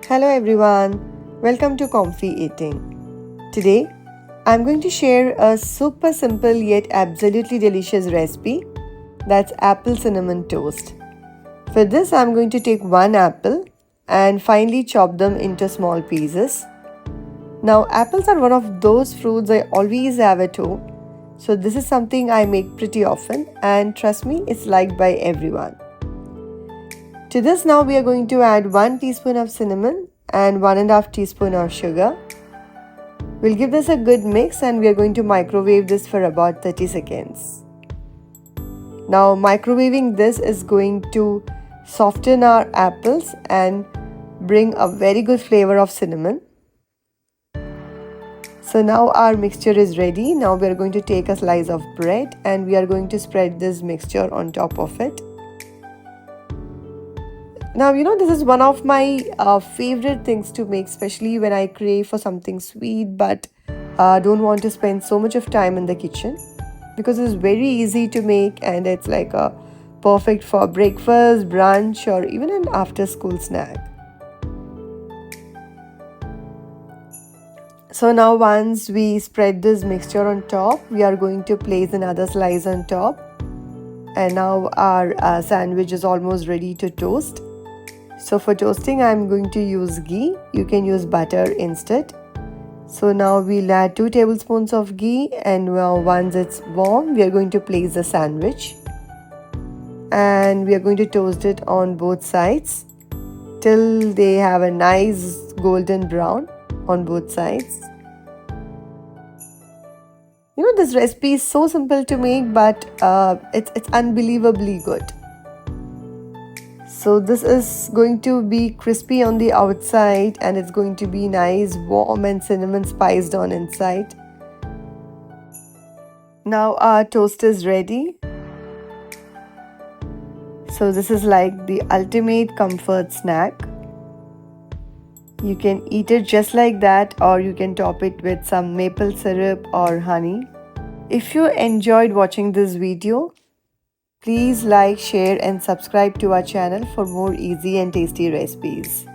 Hello everyone, welcome to ComfyEating. Today, I'm going to share a super simple yet absolutely delicious recipe that's apple cinnamon toast. For this, I'm going to take one apple and finely chop them into small pieces. Now, apples are one of those fruits I always have at home, so this is something I make pretty often, and trust me, it's liked by everyone. To this now we are going to add 1 teaspoon of cinnamon and 1.5 teaspoon of sugar. We'll give this a good mix and we are going to microwave this for about 30 seconds. Now microwaving this is going to soften our apples and bring a very good flavor of cinnamon. So now our mixture is ready. Now we are going to take a slice of bread and we are going to spread this mixture on top of it. Now, this is one of my favorite things to make, especially when I crave for something sweet but don't want to spend so much of time in the kitchen, because it's very easy to make and it's like perfect for breakfast, brunch, or even an after school snack. So now once we spread this mixture on top, we are going to place another slice on top. And now our sandwich is almost ready to toast. So for toasting, I'm going to use ghee. You can use butter instead. So now we'll add 2 tablespoons of ghee, and once it's warm, we are going to place the sandwich. And we are going to toast it on both sides till they have a nice golden brown on both sides. This recipe is so simple to make, but it's unbelievably good. So this is going to be crispy on the outside and it's going to be nice, warm and cinnamon spiced on inside. Now our toast is ready. So this is like the ultimate comfort snack. You can eat it just like that, or you can top it with some maple syrup or honey. If you enjoyed watching this video, please like, share and subscribe to our channel for more easy and tasty recipes.